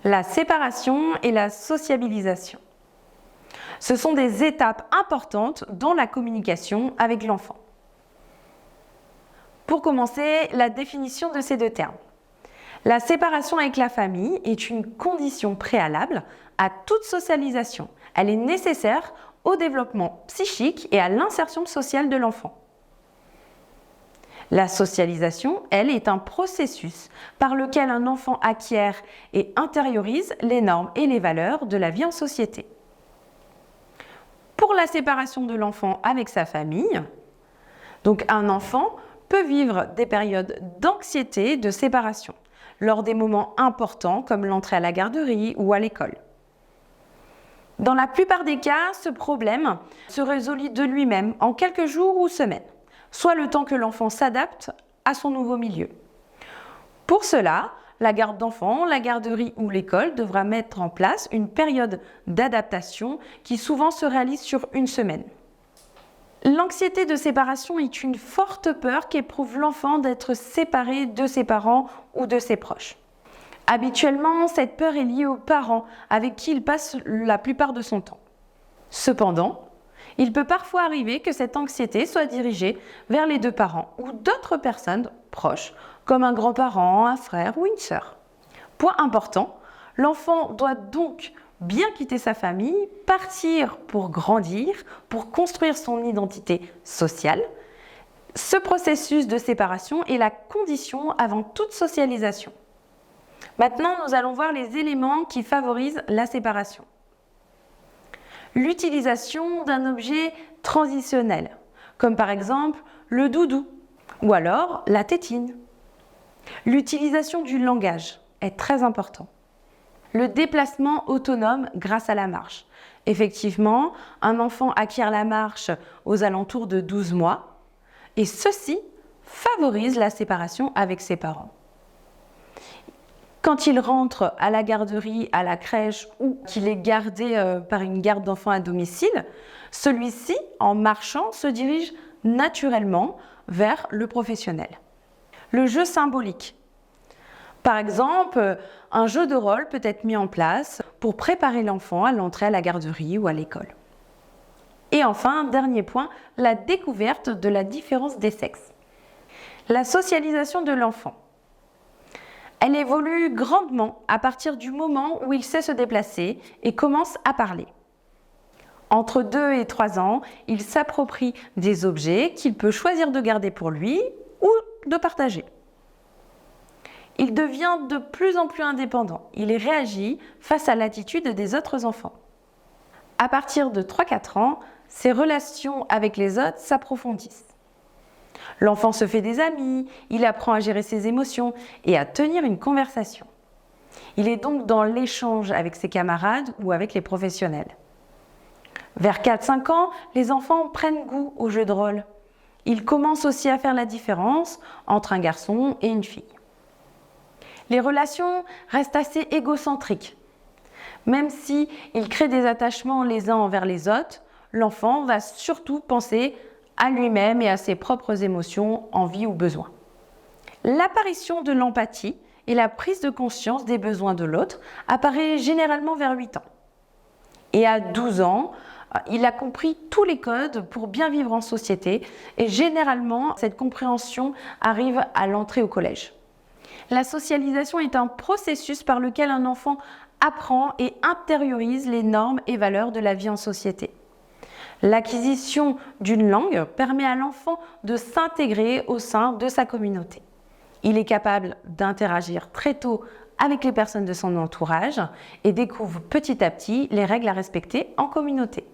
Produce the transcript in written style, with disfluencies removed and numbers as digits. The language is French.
La séparation et la sociabilisation. Ce sont des étapes importantes dans la communication avec l'enfant. Pour commencer, la définition de ces deux termes. La séparation avec la famille est une condition préalable à toute socialisation. Elle est nécessaire au développement psychique et à l'insertion sociale de l'enfant. La socialisation, elle, est un processus par lequel un enfant acquiert et intériorise les normes et les valeurs de la vie en société. Pour la séparation de l'enfant avec sa famille, donc un enfant peut vivre des périodes d'anxiété, de séparation, lors des moments importants comme l'entrée à la garderie ou à l'école. Dans la plupart des cas, ce problème se résout de lui-même en quelques jours ou semaines, soit le temps que l'enfant s'adapte à son nouveau milieu. Pour cela, la garde d'enfants, la garderie ou l'école devra mettre en place une période d'adaptation qui souvent se réalise sur une semaine. L'anxiété de séparation est une forte peur qu'éprouve l'enfant d'être séparé de ses parents ou de ses proches. Habituellement, cette peur est liée aux parents avec qui il passe la plupart de son temps. Cependant, il peut parfois arriver que cette anxiété soit dirigée vers les deux parents ou d'autres personnes proches, comme un grand-parent, un frère ou une sœur. Point important, l'enfant doit donc bien quitter sa famille, partir pour grandir, pour construire son identité sociale. Ce processus de séparation est la condition avant toute socialisation. Maintenant, nous allons voir les éléments qui favorisent la séparation. L'utilisation d'un objet transitionnel, comme par exemple le doudou ou alors la tétine. L'utilisation du langage est très important. Le déplacement autonome grâce à la marche. Effectivement, un enfant acquiert la marche aux alentours de 12 mois et ceci favorise la séparation avec ses parents. Quand il rentre à la garderie, à la crèche ou qu'il est gardé par une garde d'enfants à domicile, celui-ci, en marchant, se dirige naturellement vers le professionnel. Le jeu symbolique. Par exemple, un jeu de rôle peut être mis en place pour préparer l'enfant à l'entrée à la garderie ou à l'école. Et enfin, dernier point, la découverte de la différence des sexes. La socialisation de l'enfant. Elle évolue grandement à partir du moment où il sait se déplacer et commence à parler. Entre 2 et 3 ans, il s'approprie des objets qu'il peut choisir de garder pour lui ou de partager. Il devient de plus en plus indépendant. Il réagit face à l'attitude des autres enfants. À partir de 3-4 ans, ses relations avec les autres s'approfondissent. L'enfant se fait des amis, il apprend à gérer ses émotions et à tenir une conversation. Il est donc dans l'échange avec ses camarades ou avec les professionnels. Vers 4-5 ans, les enfants prennent goût au jeu de rôle. Ils commencent aussi à faire la différence entre un garçon et une fille. Les relations restent assez égocentriques. Même s'ils créent des attachements les uns envers les autres, l'enfant va surtout penser à lui-même et à ses propres émotions, envies ou besoins. L'apparition de l'empathie et la prise de conscience des besoins de l'autre apparaît généralement vers 8 ans. Et à 12 ans, il a compris tous les codes pour bien vivre en société et généralement, cette compréhension arrive à l'entrée au collège. La socialisation est un processus par lequel un enfant apprend et intériorise les normes et valeurs de la vie en société. L'acquisition d'une langue permet à l'enfant de s'intégrer au sein de sa communauté. Il est capable d'interagir très tôt avec les personnes de son entourage et découvre petit à petit les règles à respecter en communauté.